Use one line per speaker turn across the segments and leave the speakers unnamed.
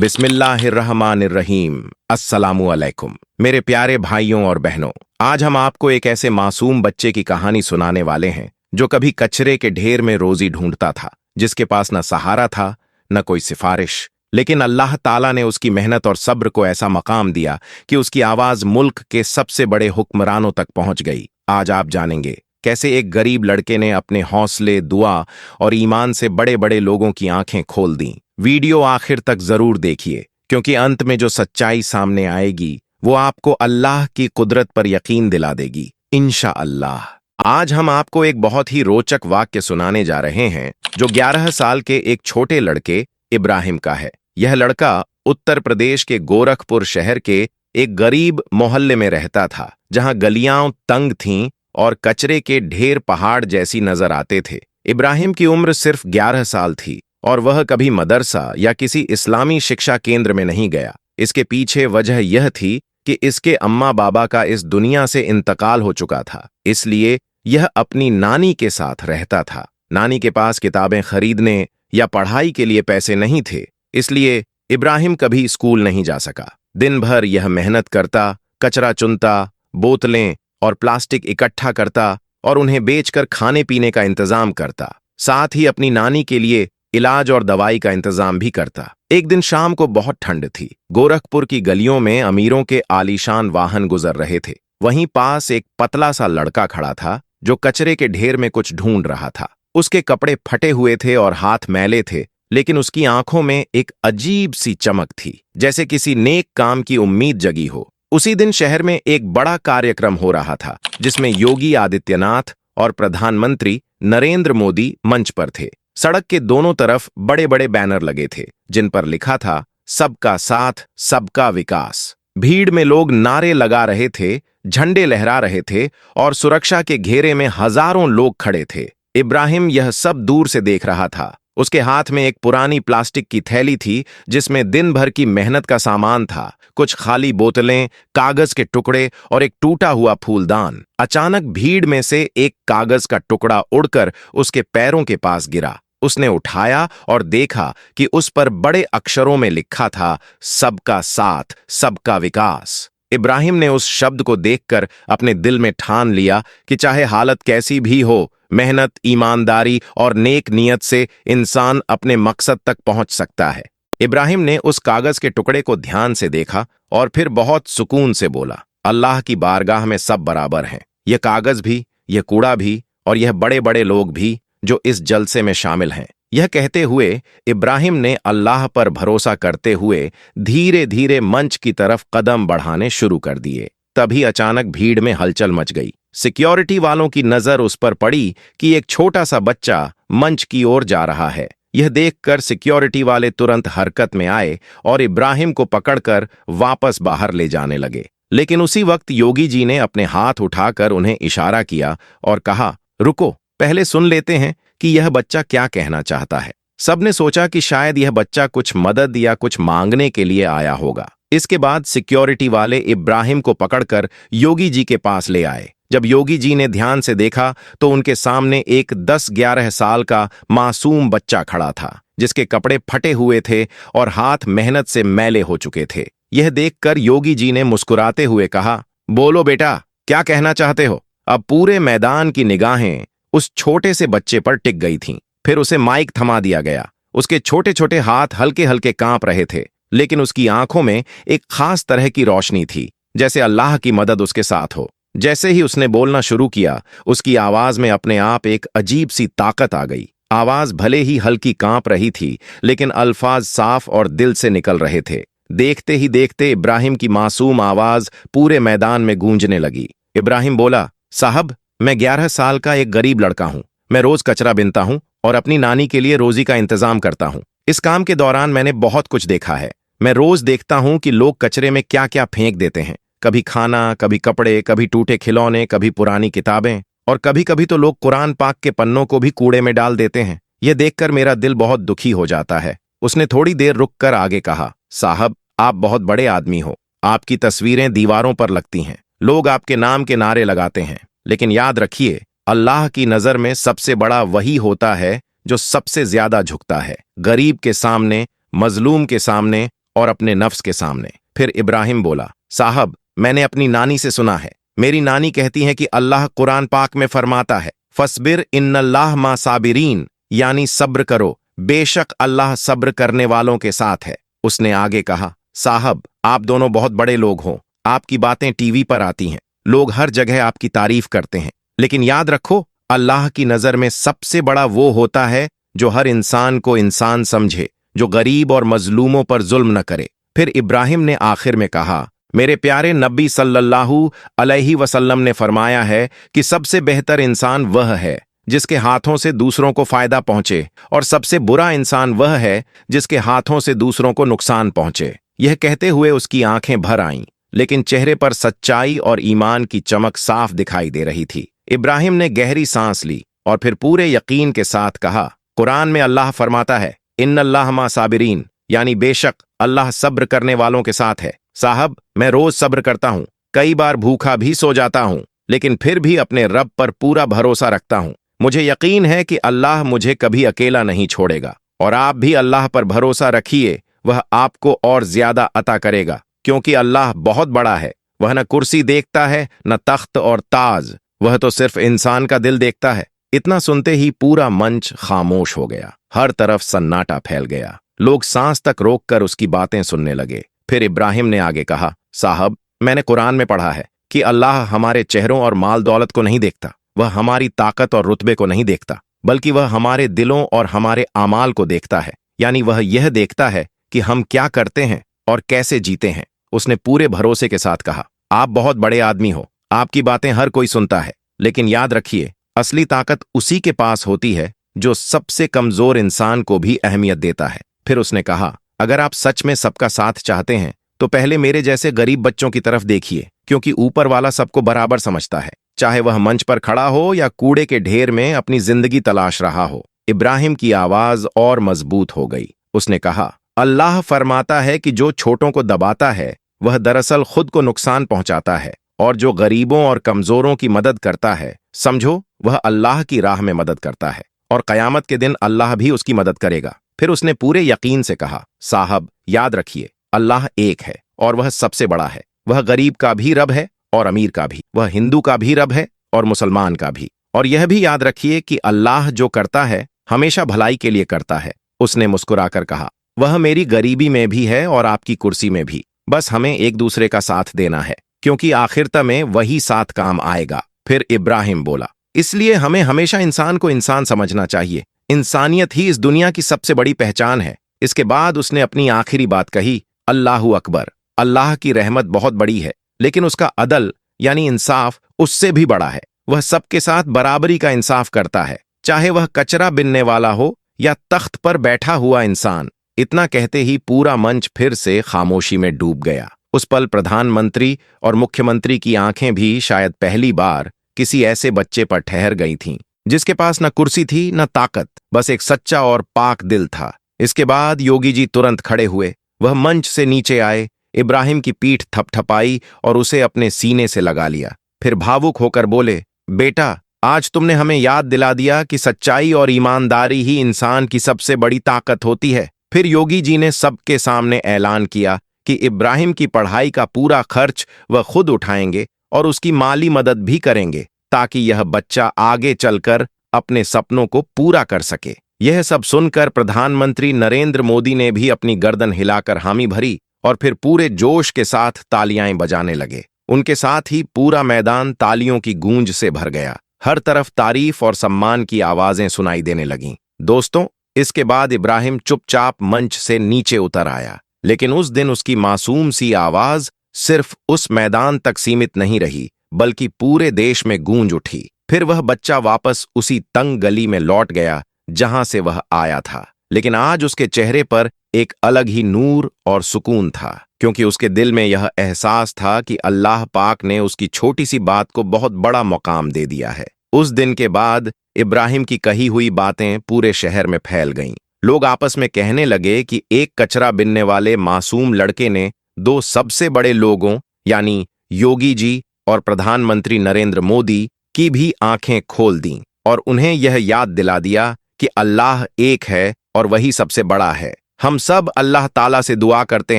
बिस्मिल्लाहिर्रहमानिर्रहीम। अस्सलामु अलैकुम मेरे प्यारे भाइयों और बहनों, आज हम आपको एक ऐसे मासूम बच्चे की कहानी सुनाने वाले हैं जो कभी कचरे के ढेर में रोजी ढूंढता था, जिसके पास न सहारा था न कोई सिफारिश। लेकिन अल्लाह ताला ने उसकी मेहनत और सब्र को ऐसा मकाम दिया कि उसकी आवाज मुल्क के सबसे बड़े हुक्मरानों तक पहुंच गई। आज आप जानेंगे कैसे एक गरीब लड़के ने अपने हौसले, दुआ और ईमान से बड़े बड़े लोगों की आंखें खोल दीं। वीडियो आखिर तक जरूर देखिए, क्योंकि अंत में जो सच्चाई सामने आएगी वो आपको अल्लाह की कुदरत पर यकीन दिला देगी, इंशाअल्लाह। आज हम आपको एक बहुत ही रोचक वाक्य सुनाने जा रहे हैं जो 11 साल के एक छोटे लड़के इब्राहिम का है। यह लड़का उत्तर प्रदेश के गोरखपुर शहर के एक गरीब मोहल्ले में रहता था, जहां गलियां तंग थीं और कचरे के ढेर पहाड़ जैसी नजर आते थे। इब्राहिम की उम्र सिर्फ 11 साल थी और वह कभी मदरसा या किसी इस्लामी शिक्षा केंद्र में नहीं गया। इसके पीछे वजह यह थी कि इसके अम्मा बाबा का इस दुनिया से इंतकाल हो चुका था, इसलिए यह अपनी नानी के साथ रहता था। नानी के पास किताबें खरीदने या पढ़ाई के लिए पैसे नहीं थे, इसलिए इब्राहिम कभी स्कूल नहीं जा सका। दिन भर यह मेहनत करता, कचरा चुनता, बोतलें और प्लास्टिक इकट्ठा करता और उन्हें बेचकर खाने पीने का इंतजाम करता। साथ ही अपनी नानी के लिए इलाज और दवाई का इंतजाम भी करता। एक दिन शाम को बहुत ठंड थी। गोरखपुर की गलियों में अमीरों के आलीशान वाहन गुजर रहे थे। वहीं पास एक पतला सा लड़का खड़ा था जो कचरे के ढेर में कुछ ढूंढ रहा था। उसके कपड़े फटे हुए थे और हाथ मैले थे, लेकिन उसकी आंखों में एक अजीब सी चमक थी, जैसे किसी नेक काम की उम्मीद जगी हो। उसी दिन शहर में एक बड़ा कार्यक्रम हो रहा था, जिसमें योगी आदित्यनाथ और प्रधानमंत्री नरेंद्र मोदी मंच पर थे। सड़क के दोनों तरफ बड़े बड़े बैनर लगे थे, जिन पर लिखा था, सबका साथ सबका विकास। भीड़ में लोग नारे लगा रहे थे, झंडे लहरा रहे थे और सुरक्षा के घेरे में हजारों लोग खड़े थे। इब्राहिम यह सब दूर से देख रहा था। उसके हाथ में एक पुरानी प्लास्टिक की थैली थी, जिसमें दिन भर की मेहनत का सामान था, कुछ खाली बोतलें, कागज के टुकड़े और एक टूटा हुआ फूलदान। अचानक भीड़ में से एक कागज का टुकड़ा उड़कर उसके पैरों के पास गिरा। उसने उठाया और देखा कि उस पर बड़े अक्षरों में लिखा था, सबका साथ सबका विकास। इब्राहिम ने उस शब्द को देखकर अपने दिल में ठान लिया कि चाहे हालत कैसी भी हो, मेहनत, ईमानदारी और नेक नियत से इंसान अपने मकसद तक पहुंच सकता है। इब्राहिम ने उस कागज के टुकड़े को ध्यान से देखा और फिर बहुत सुकून से बोला, अल्लाह की बारगाह में सब बराबर हैं। यह कागज भी, यह कूड़ा भी और यह बड़े बड़े लोग भी जो इस जलसे में शामिल हैं। यह कहते हुए इब्राहिम ने अल्लाह पर भरोसा करते हुए धीरे धीरे मंच की तरफ कदम बढ़ाने शुरू कर दिए। तभी अचानक भीड़ में हलचल मच गई। सिक्योरिटी वालों की नजर उस पर पड़ी कि एक छोटा सा बच्चा मंच की ओर जा रहा है। यह देखकर सिक्योरिटी वाले तुरंत हरकत में आए और इब्राहिम को पकड़कर वापस बाहर ले जाने लगे। लेकिन उसी वक्त योगी जी ने अपने हाथ उठाकर उन्हें इशारा किया और कहा, रुको, पहले सुन लेते हैं कि यह बच्चा क्या कहना चाहता है। सबने सोचा कि शायद यह बच्चा कुछ मदद या कुछ मांगने के लिए आया होगा। इसके बाद सिक्योरिटी वाले इब्राहिम को पकड़कर योगी जी के पास ले आए। जब योगी जी ने ध्यान से देखा तो उनके सामने एक 10-11 साल का मासूम बच्चा खड़ा था, जिसके कपड़े फटे हुए थे और हाथ मेहनत से मैले हो चुके थे। यह देखकर योगी जी ने मुस्कुराते हुए कहा, बोलो बेटा, क्या कहना चाहते हो? अब पूरे मैदान की निगाहें उस छोटे से बच्चे पर टिक गई थीं। फिर उसे माइक थमा दिया गया। उसके छोटे छोटे हाथ हल्के हल्के कांप रहे थे, लेकिन उसकी आंखों में एक खास तरह की रोशनी थी, जैसे अल्लाह की मदद उसके साथ हो। जैसे ही उसने बोलना शुरू किया, उसकी आवाज में अपने आप एक अजीब सी ताकत आ गई। आवाज भले ही हल्की कांप रही थी, लेकिन अल्फाज साफ और दिल से निकल रहे थे। देखते ही देखते इब्राहिम की मासूम आवाज पूरे मैदान में गूंजने लगी। इब्राहिम बोला, साहब, मैं 11 साल का एक गरीब लड़का हूं। मैं रोज कचरा बिनता हूं और अपनी नानी के लिए रोजी का इंतजाम करता हूं। इस काम के दौरान मैंने बहुत कुछ देखा है। मैं रोज देखता हूं कि लोग कचरे में क्या क्या फेंक देते हैं, कभी खाना, कभी कपड़े, कभी टूटे खिलौने, कभी पुरानी किताबें और कभी कभी तो लोग कुरान पाक के पन्नों को भी कूड़े में डाल देते हैं। यह देखकर मेरा दिल बहुत दुखी हो जाता है। उसने थोड़ी देर रुककर आगे कहा, साहब, आप बहुत बड़े आदमी हो। आपकी तस्वीरें दीवारों पर लगती हैं, लोग आपके नाम के नारे लगाते हैं, लेकिन याद रखिए, अल्लाह की नजर में सबसे बड़ा वही होता है जो सबसे ज्यादा झुकता है। गरीब के सामने, मजलूम के सामने और अपने नफ्स के सामने। फिर इब्राहिम बोला, साहब, मैंने अपनी नानी से सुना है। मेरी नानी कहती है कि अल्लाह कुरान पाक में फरमाता है, फस्बिर इन्नल्लाह मा साबिरीन, यानी सब्र करो, बेशक अल्लाह सब्र करने वालों के साथ है। उसने आगे कहा, साहब, आप दोनों बहुत बड़े लोग हो, आपकी बातें टीवी पर आती हैं, लोग हर जगह आपकी तारीफ करते हैं, लेकिन याद रखो, अल्लाह की नजर में सबसे बड़ा वो होता है जो हर इंसान को इंसान समझे, जो गरीब और मजलूमों पर जुल्म न करे। फिर इब्राहिम ने आखिर में कहा, मेरे प्यारे नबी सल्लल्लाहु अलैहि वसल्लम ने फरमाया है कि सबसे बेहतर इंसान वह है जिसके हाथों से दूसरों को फायदा पहुंचे, और सबसे बुरा इंसान वह है जिसके हाथों से दूसरों को नुकसान पहुंचे। यह कहते हुए उसकी आंखें भर आईं, लेकिन चेहरे पर सच्चाई और ईमान की चमक साफ दिखाई दे रही थी। इब्राहिम ने गहरी सांस ली और फिर पूरे यकीन के साथ कहा, कुरान में अल्लाह फरमाता है, इन्नल्लाह मा साबिरीन, यानी बेशक अल्लाह सब्र करने वालों के साथ है। साहब, मैं रोज सब्र करता हूं, कई बार भूखा भी सो जाता हूं, लेकिन फिर भी अपने रब पर पूरा भरोसा रखता हूं। मुझे यकीन है कि अल्लाह मुझे कभी अकेला नहीं छोड़ेगा, और आप भी अल्लाह पर भरोसा रखिए, वह आपको और ज्यादा अता करेगा, क्योंकि अल्लाह बहुत बड़ा है। वह न कुर्सी देखता है, न तख्त और ताज, वह तो सिर्फ इंसान का दिल देखता है। इतना सुनते ही पूरा मंच खामोश हो गया, हर तरफ सन्नाटा फैल गया, लोग सांस तक रोककर उसकी बातें सुनने लगे। फिर इब्राहिम ने आगे कहा, साहब, मैंने कुरान में पढ़ा है कि अल्लाह हमारे चेहरों और माल दौलत को नहीं देखता, वह हमारी ताकत और रुतबे को नहीं देखता, बल्कि वह हमारे दिलों और हमारे आमाल को देखता है, यानी वह यह देखता है कि हम क्या करते हैं और कैसे जीते हैं। उसने पूरे भरोसे के साथ कहा, आप बहुत बड़े आदमी हो, आपकी बातें हर कोई सुनता है, लेकिन याद रखिए, असली ताकत उसी के पास होती है जो सबसे कमजोर इंसान को भी अहमियत देता है। फिर उसने कहा, अगर आप सच में सबका साथ चाहते हैं तो पहले मेरे जैसे गरीब बच्चों की तरफ देखिए, क्योंकि ऊपर वाला सबको बराबर समझता है, चाहे वह मंच पर खड़ा हो या कूड़े के ढेर में अपनी जिंदगी तलाश रहा हो। इब्राहिम की आवाज और मजबूत हो गई। उसने कहा, अल्लाह फरमाता है कि जो छोटों को दबाता है वह दरअसल खुद को नुकसान पहुंचाता है, और जो गरीबों और कमजोरों की मदद करता है, समझो वह अल्लाह की राह में मदद करता है, और कयामत के दिन अल्लाह भी उसकी मदद करेगा। फिर उसने पूरे यकीन से कहा, साहब, याद रखिए, अल्लाह एक है और वह सबसे बड़ा है। वह गरीब का भी रब है और अमीर का भी, वह हिंदू का भी रब है और मुसलमान का भी। और यह भी याद रखिए कि अल्लाह जो करता है हमेशा भलाई के लिए करता है। उसने मुस्कुराकर कहा, वह मेरी गरीबी में भी है और आपकी कुर्सी में भी, बस हमें एक दूसरे का साथ देना है, क्योंकि आखिरता में वही साथ काम आएगा। फिर इब्राहिम बोला, इसलिए हमें हमेशा इंसान को इंसान समझना चाहिए, इंसानियत ही इस दुनिया की सबसे बड़ी पहचान है। इसके बाद उसने अपनी आखिरी बात कही, अल्लाहु अकबर, अल्लाह की रहमत बहुत बड़ी है, लेकिन उसका अदल यानी इंसाफ उससे भी बड़ा है। वह सबके साथ बराबरी का इंसाफ करता है, चाहे वह कचरा बिनने वाला हो या तख्त पर बैठा हुआ इंसान। इतना कहते ही पूरा मंच फिर से खामोशी में डूब गया। उस पल प्रधानमंत्री और मुख्यमंत्री की आंखें भी शायद पहली बार किसी ऐसे बच्चे पर ठहर गई थीं जिसके पास न कुर्सी थी न ताकत, बस एक सच्चा और पाक दिल था। इसके बाद योगी जी तुरंत खड़े हुए, वह मंच से नीचे आए, इब्राहिम की पीठ थपथपाई और उसे अपने सीने से लगा लिया। फिर भावुक होकर बोले, बेटा, आज तुमने हमें याद दिला दिया कि सच्चाई और ईमानदारी ही इंसान की सबसे बड़ी ताकत होती है। फिर योगी जी ने सबके सामने ऐलान किया कि इब्राहिम की पढ़ाई का पूरा खर्च वह खुद उठाएंगे और उसकी माली मदद भी करेंगे, ताकि यह बच्चा आगे चलकर अपने सपनों को पूरा कर सके। यह सब सुनकर प्रधानमंत्री नरेंद्र मोदी ने भी अपनी गर्दन हिलाकर हामी भरी और फिर पूरे जोश के साथ तालियां बजाने लगे। उनके साथ ही पूरा मैदान तालियों की गूंज से भर गया। हर तरफ तारीफ और सम्मान की आवाजें सुनाई देने लगीं। दोस्तों, इसके बाद इब्राहिम चुपचाप मंच से नीचे उतर आया, लेकिन उस दिन उसकी मासूम सी आवाज सिर्फ उस मैदान तक सीमित नहीं रही, बल्कि पूरे देश में गूंज उठी। फिर वह बच्चा वापस उसी तंग गली में लौट गया जहां से वह आया था, लेकिन आज उसके चेहरे पर एक अलग ही नूर और सुकून था, क्योंकि उसके दिल में यह एहसास था कि अल्लाह पाक ने उसकी छोटी सी बात को बहुत बड़ा मकाम दे दिया है। उस दिन के बाद इब्राहिम की कही हुई बातें पूरे शहर में फैल गईं। लोग आपस में कहने लगे कि एक कचरा बिनने वाले मासूम लड़के ने दो सबसे बड़े लोगों यानी योगी जी और प्रधानमंत्री नरेंद्र मोदी की भी आंखें खोल दीं और उन्हें यह याद दिला दिया कि अल्लाह एक है और वही सबसे बड़ा है। हम सब अल्लाह ताला से दुआ करते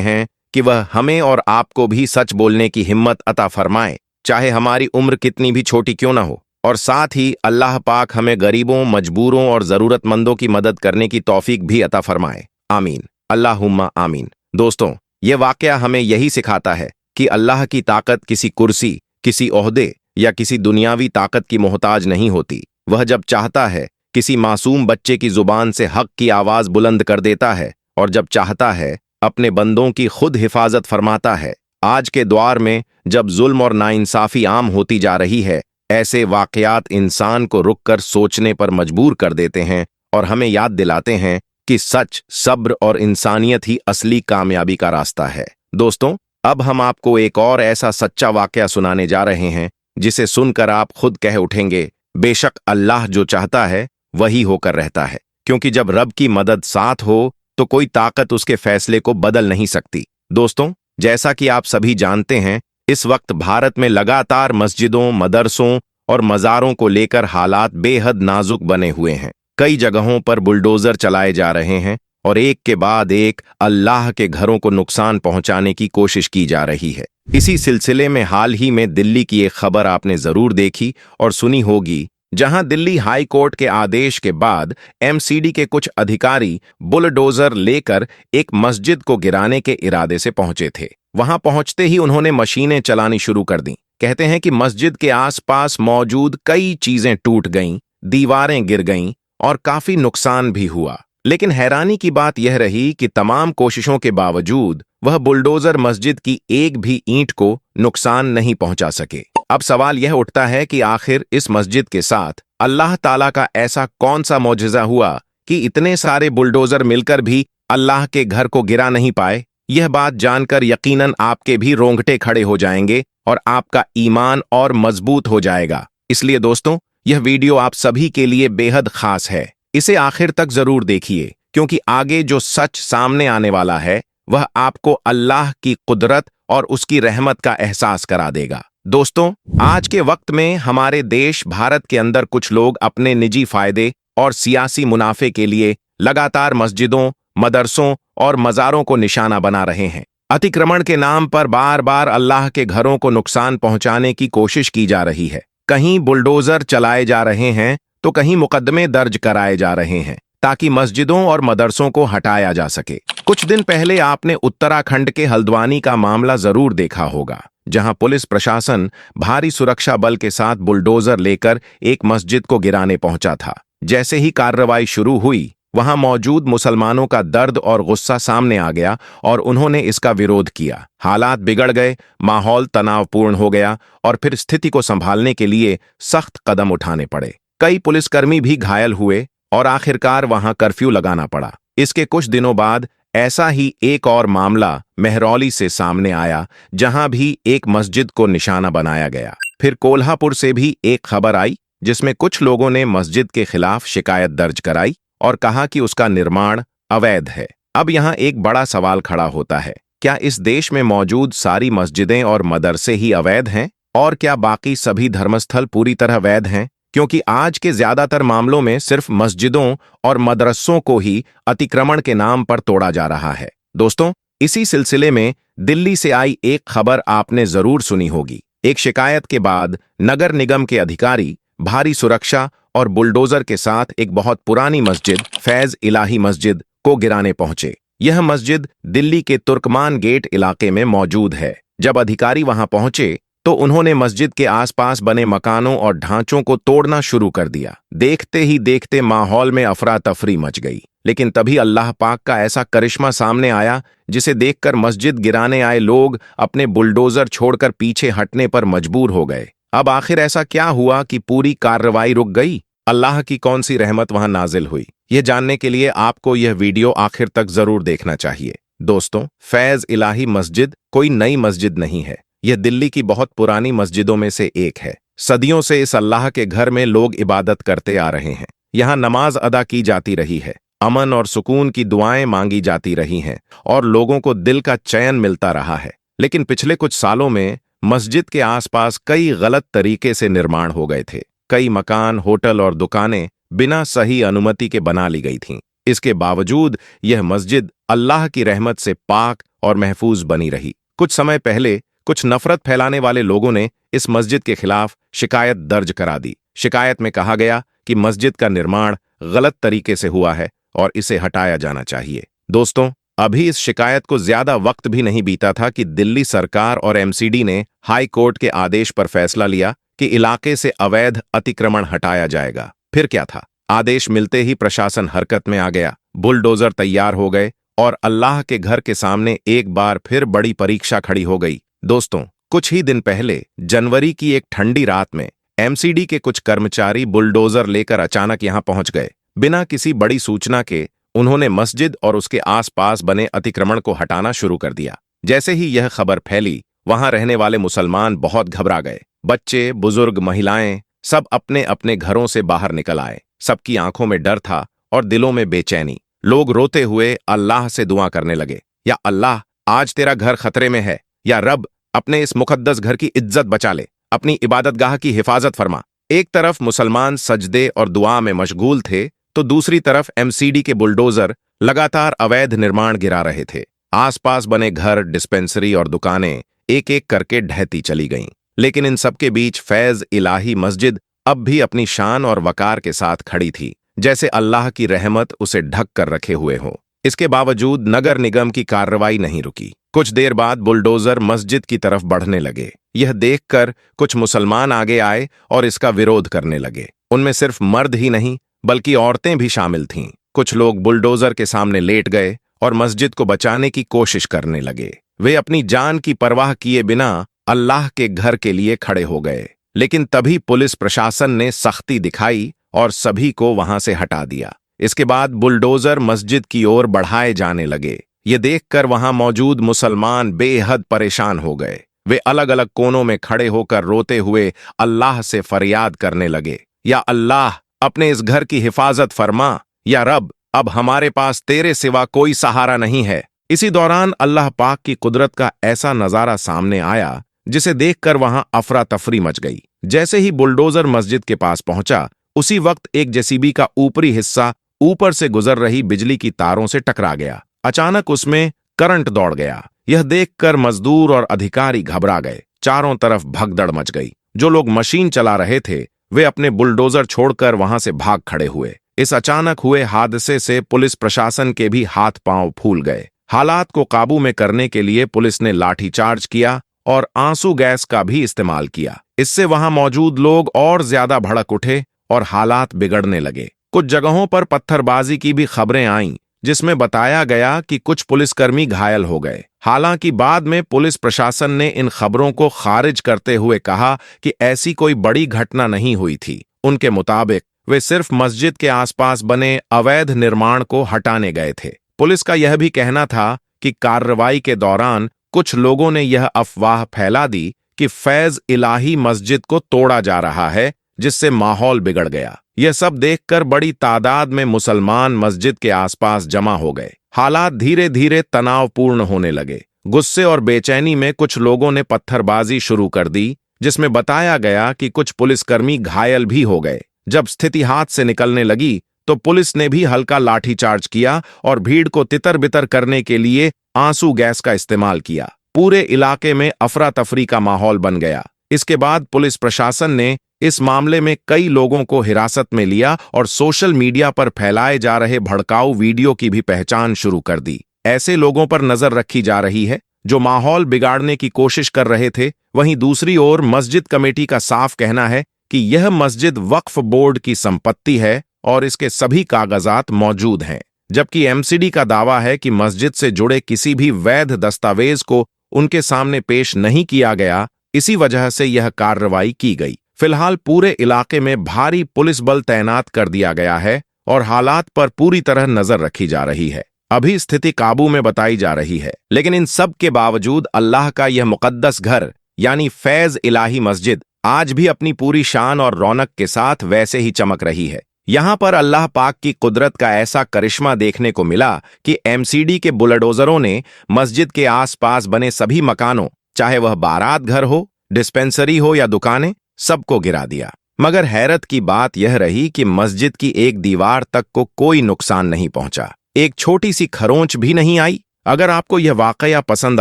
हैं कि वह हमें और आपको भी सच बोलने की हिम्मत अता फरमाए, चाहे हमारी उम्र कितनी भी छोटी क्यों ना हो। और साथ ही अल्लाह पाक हमें गरीबों, मजबूरों और जरूरतमंदों की मदद करने की तौफीक भी अता फरमाए। आमीन, अल्लाहुम्मा आमीन। दोस्तों, ये वाकया हमें यही सिखाता है कि अल्लाह की ताकत किसी कुर्सी, किसी ओहदे या किसी दुनियावी ताकत की मोहताज नहीं होती। वह जब चाहता है किसी मासूम बच्चे की जुबान से हक की आवाज बुलंद कर देता है, और जब चाहता है अपने बंदों की खुद हिफाजत फरमाता है। आज के दौर में जब जुल्म और नाइंसाफी आम होती जा रही है, ऐसे वाकयात इंसान को रुककर सोचने पर मजबूर कर देते हैं और हमें याद दिलाते हैं कि सच, सब्र और इंसानियत ही असली कामयाबी का रास्ता है। दोस्तों, अब हम आपको एक और ऐसा सच्चा वाकया सुनाने जा रहे हैं जिसे सुनकर आप खुद कह उठेंगे, बेशक अल्लाह जो चाहता है वही होकर रहता है। क्योंकि जब रब की मदद साथ हो तो कोई ताकत उसके फैसले को बदल नहीं सकती। दोस्तों, जैसा कि आप सभी जानते हैं, इस वक्त भारत में लगातार मस्जिदों, मदरसों और मज़ारों को लेकर हालात बेहद नाजुक बने हुए हैं। कई जगहों पर बुलडोजर चलाए जा रहे हैं और एक के बाद एक अल्लाह के घरों को नुकसान पहुंचाने की कोशिश की जा रही है। इसी सिलसिले में हाल ही में दिल्ली की एक खबर आपने जरूर देखी और सुनी होगी, जहां दिल्ली हाई कोर्ट के आदेश के बाद एमसीडी के कुछ अधिकारी बुलडोजर लेकर एक मस्जिद को गिराने के इरादे से पहुंचे थे। वहां पहुंचते ही उन्होंने मशीनें चलानी शुरू कर दी। कहते हैं कि मस्जिद के आसपास मौजूद कई चीजें टूट गईं, दीवारें गिर गईं और काफी नुकसान भी हुआ। लेकिन हैरानी की बात यह रही कि तमाम कोशिशों के बावजूद वह बुलडोजर मस्जिद की एक भी ईंट को नुकसान नहीं पहुंचा सके। अब सवाल यह उठता है कि आखिर इस मस्जिद के साथ अल्लाह ताला का ऐसा कौन सा मौजज़ा हुआ कि इतने सारे बुलडोजर मिलकर भी अल्लाह के घर को गिरा नहीं पाए। यह बात जानकर यकीनन आपके भी रोंगटे खड़े हो जाएंगे और आपका ईमान और मजबूत हो जाएगा। इसलिए दोस्तों, यह वीडियो आप सभी के लिए बेहद खास है। इसे आखिर तक जरूर देखिए, क्योंकि आगे जो सच सामने आने वाला है वह आपको अल्लाह की कुदरत और उसकी रहमत का एहसास करा देगा। दोस्तों, आज के वक्त में हमारे देश भारत के अंदर कुछ लोग अपने निजी फायदे और सियासी मुनाफे के लिए लगातार मस्जिदों, मदरसों और मज़ारों को निशाना बना रहे हैं। अतिक्रमण के नाम पर बार बार अल्लाह के घरों को नुकसान पहुंचाने की कोशिश की जा रही है। कहीं बुलडोजर चलाए जा रहे हैं तो कहीं मुकदमे दर्ज कराए जा रहे हैं ताकि मस्जिदों और मदरसों को हटाया जा सके। कुछ दिन पहले आपने उत्तराखंड के हल्द्वानी का मामला जरूर देखा होगा, जहां पुलिस प्रशासन भारी सुरक्षा बल के साथ बुलडोजर लेकर एक मस्जिद को गिराने पहुंचा था। जैसे ही कार्रवाई शुरू हुई, वहां मौजूद मुसलमानों का दर्द और गुस्सा सामने आ गया और उन्होंने इसका विरोध किया। हालात बिगड़ गए, माहौल तनावपूर्ण हो गया और फिर स्थिति को संभालने के लिए सख्त कदम उठाने पड़े। कई पुलिसकर्मी भी घायल हुए और आखिरकार वहां कर्फ्यू लगाना पड़ा। इसके कुछ दिनों बाद ऐसा ही एक और मामला मेहरौली से सामने आया, जहां भी एक मस्जिद को निशाना बनाया गया। फिर कोल्हापुर से भी एक खबर आई जिसमें कुछ लोगों ने मस्जिद के खिलाफ शिकायत दर्ज कराई और कहा कि उसका निर्माण अवैध है। अब यहाँ एक बड़ा सवाल खड़ा होता है, क्या इस देश में मौजूद सारी मस्जिदें और मदरसे ही अवैध हैं, और क्या बाकी सभी धर्मस्थल पूरी तरह वैध हैं? क्योंकि आज के ज्यादातर मामलों में सिर्फ मस्जिदों और मदरसों को ही अतिक्रमण के नाम पर तोड़ा जा रहा है। दोस्तों, इसी सिलसिले में दिल्ली से आई एक खबर आपने जरूर सुनी होगी। एक शिकायत के बाद नगर निगम के अधिकारी भारी सुरक्षा और बुलडोजर के साथ एक बहुत पुरानी मस्जिद, फैज इलाही मस्जिद, को गिराने पहुंचे। यह मस्जिद दिल्ली के तुर्कमान गेट इलाके में मौजूद है। जब अधिकारी वहां पहुंचे तो उन्होंने मस्जिद के आसपास बने मकानों और ढांचों को तोड़ना शुरू कर दिया। देखते ही देखते माहौल में अफरा तफरी मच गई। लेकिन तभी अल्लाह पाक का ऐसा करिश्मा सामने आया जिसे देखकर मस्जिद गिराने आए लोग अपने बुलडोजर छोड़कर पीछे हटने पर मजबूर हो गए। अब आखिर ऐसा क्या हुआ कि पूरी कार्रवाई रुक गई? अल्लाह की कौन सी रहमत वहां नाजिल हुई? यह जानने के लिए आपको यह वीडियो आखिर तक जरूर देखना चाहिए। दोस्तों, फैज इलाही मस्जिद कोई नई मस्जिद नहीं है। यह दिल्ली की बहुत पुरानी मस्जिदों में से एक है। सदियों से इस अल्लाह के घर में लोग इबादत करते आ रहे हैं। यहाँ नमाज अदा की जाती रही है, अमन और सुकून की दुआएं मांगी जाती रही हैं और लोगों को दिल का चैन मिलता रहा है। लेकिन पिछले कुछ सालों में मस्जिद के आसपास कई गलत तरीके से निर्माण हो गए थे। कई मकान, होटल और दुकानें बिना सही अनुमति के बना ली गई थीं। इसके बावजूद यह मस्जिद अल्लाह की रहमत से पाक और महफूज बनी रही। कुछ समय पहले कुछ नफरत फैलाने वाले लोगों ने इस मस्जिद के खिलाफ शिकायत दर्ज करा दी। शिकायत में कहा गया कि मस्जिद का निर्माण गलत तरीके से हुआ है और इसे हटाया जाना चाहिए। दोस्तों, अभी इस शिकायत को ज्यादा वक्त भी नहीं बीता था कि दिल्ली सरकार और एमसीडी ने हाई कोर्ट के आदेश पर फैसला लिया कि इलाके से अवैध अतिक्रमण हटाया जाएगा। फिर क्या था, आदेश मिलते ही प्रशासन हरकत में आ गया, बुलडोजर तैयार हो गए और अल्लाह के घर के सामने एक बार फिर बड़ी परीक्षा खड़ी हो गई। दोस्तों, कुछ ही दिन पहले जनवरी की एक ठंडी रात में एमसीडी के कुछ कर्मचारी बुलडोजर लेकर अचानक यहां पहुंच गए। बिना किसी बड़ी सूचना के उन्होंने मस्जिद और उसके आसपास बने अतिक्रमण को हटाना शुरू कर दिया। जैसे ही यह खबर फैली, वहां रहने वाले मुसलमान बहुत घबरा गए। बच्चे, बुजुर्ग, महिलाएं सब अपने अपने घरों से बाहर निकल आए। सबकी आंखों में डर था और दिलों में बेचैनी। लोग रोते हुए अल्लाह से दुआ करने लगे, या अल्लाह, आज तेरा घर खतरे में है, या रब, अपने इस मुकद्दस घर की इज्जत बचा ले, अपनी इबादतगाह की हिफाजत फरमा। एक तरफ मुसलमान सजदे और दुआ में मशगूल थे, तो दूसरी तरफ एमसीडी के बुलडोजर लगातार अवैध निर्माण गिरा रहे थे। आसपास बने घर, डिस्पेंसरी और दुकानें एक एक करके ढहती चली गईं। लेकिन इन सबके बीच फैज इलाही मस्जिद अब भी अपनी शान और वकार के साथ खड़ी थी, जैसे अल्लाह की रहमत उसे ढक कर रखे हुए हो। इसके बावजूद नगर निगम की कार्रवाई नहीं रुकी। कुछ देर बाद बुलडोजर मस्जिद की तरफ बढ़ने लगे। यह देखकर कुछ मुसलमान आगे आए और इसका विरोध करने लगे। उनमें सिर्फ मर्द ही नहीं बल्कि औरतें भी शामिल थीं। कुछ लोग बुलडोजर के सामने लेट गए और मस्जिद को बचाने की कोशिश करने लगे। वे अपनी जान की परवाह किए बिना अल्लाह के घर के लिए खड़े हो गए। लेकिन तभी पुलिस प्रशासन ने सख्ती दिखाई और सभी को वहां से हटा दिया। इसके बाद बुलडोजर मस्जिद की ओर बढ़ाए जाने लगे। ये देखकर वहां मौजूद मुसलमान बेहद परेशान हो गए। वे अलग अलग कोनों में खड़े होकर रोते हुए अल्लाह से फरियाद करने लगे, या अल्लाह, अपने इस घर की हिफाजत फरमा, या रब, अब हमारे पास तेरे सिवा कोई सहारा नहीं है। इसी दौरान अल्लाह पाक की कुदरत का ऐसा नजारा सामने आया जिसे देखकर वहां अफरा तफरी मच गई। जैसे ही बुलडोजर मस्जिद के पास पहुंचा, उसी वक्त एक जेसीबी का ऊपरी हिस्सा ऊपर से गुजर रही बिजली की तारों से टकरा गया। अचानक उसमें करंट दौड़ गया। यह देखकर मजदूर और अधिकारी घबरा गए। चारों तरफ भगदड़ मच गई। जो लोग मशीन चला रहे थे वे अपने बुलडोजर छोड़कर वहां से भाग खड़े हुए। इस अचानक हुए हादसे से पुलिस प्रशासन के भी हाथ पांव फूल गए। हालात को काबू में करने के लिए पुलिस ने लाठीचार्ज किया और आंसू गैस का भी इस्तेमाल किया। इससे वहां मौजूद लोग और ज्यादा भड़क उठे और हालात बिगड़ने लगे। कुछ जगहों पर पत्थरबाजी की भी खबरें आईं, जिसमें बताया गया कि कुछ पुलिसकर्मी घायल हो गए। हालांकि बाद में पुलिस प्रशासन ने इन खबरों को खारिज करते हुए कहा कि ऐसी कोई बड़ी घटना नहीं हुई थी। उनके मुताबिक वे सिर्फ मस्जिद के आसपास बने अवैध निर्माण को हटाने गए थे। पुलिस का यह भी कहना था कि कार्रवाई के दौरान कुछ लोगों ने यह अफवाह फैला दी कि फैज इलाही मस्जिद को तोड़ा जा रहा है, जिससे माहौल बिगड़ गया। यह सब देखकर बड़ी तादाद में मुसलमान मस्जिद के आसपास जमा हो गए। हालात धीरे धीरे तनावपूर्ण होने लगे। गुस्से और बेचैनी में कुछ लोगों ने पत्थरबाजी शुरू कर दी, जिसमें बताया गया कि कुछ पुलिसकर्मी घायल भी हो गए। जब स्थिति हाथ से निकलने लगी तो पुलिस ने भी हल्का लाठीचार्ज किया और भीड़ को तितर बितर करने के लिए आंसू गैस का इस्तेमाल किया। पूरे इलाके में अफरा तफरी का माहौल बन गया। इसके बाद पुलिस प्रशासन ने इस मामले में कई लोगों को हिरासत में लिया और सोशल मीडिया पर फैलाए जा रहे भड़काऊ वीडियो की भी पहचान शुरू कर दी। ऐसे लोगों पर नजर रखी जा रही है जो माहौल बिगाड़ने की कोशिश कर रहे थे। वहीं दूसरी ओर मस्जिद कमेटी का साफ कहना है कि यह मस्जिद वक्फ बोर्ड की संपत्ति है और इसके सभी कागजात मौजूद हैं, जबकि एमसीडी का दावा है कि मस्जिद से जुड़े किसी भी वैध दस्तावेज को उनके सामने पेश नहीं किया गया। इसी वजह से यह कार्रवाई की गई। फिलहाल पूरे इलाके में भारी पुलिस बल तैनात कर दिया गया है और हालात पर पूरी तरह नजर रखी जा रही है। अभी स्थिति काबू में बताई जा रही है, लेकिन इन सब के बावजूद अल्लाह का यह मुकद्दस घर यानी फैज इलाही मस्जिद आज भी अपनी पूरी शान और रौनक के साथ वैसे ही चमक रही है। यहां पर अल्लाह पाक की कुदरत का ऐसा करिश्मा देखने को मिला कि एमसीडी के बुलडोजरों ने मस्जिद के आसपास बने सभी मकानों, चाहे वह बारात घर हो, डिस्पेंसरी हो या दुकानें, सबको गिरा दिया। मगर हैरत की बात यह रही कि मस्जिद की एक दीवार तक को कोई नुकसान नहीं पहुंचा, एक छोटी सी खरोंच भी नहीं आई। अगर आपको यह वाकया पसंद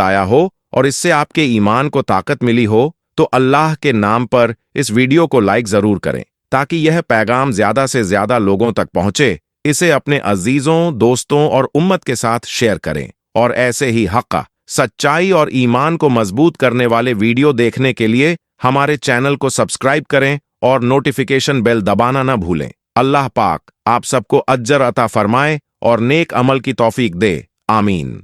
आया हो और इससे आपके ईमान को ताकत मिली हो, तो अल्लाह के नाम पर इस वीडियो को लाइक जरूर करें, ताकि यह पैगाम ज्यादा से ज्यादा लोगों तक पहुंचे। इसे अपने अजीजों, दोस्तों और उम्मत के साथ शेयर करें और ऐसे ही हक़, सच्चाई और ईमान को मजबूत करने वाले वीडियो देखने के लिए हमारे चैनल को सब्सक्राइब करें और नोटिफिकेशन बेल दबाना ना भूलें। अल्लाह पाक आप सबको अज्जर अता फरमाए और नेक अमल की तौफीक दे। आमीन।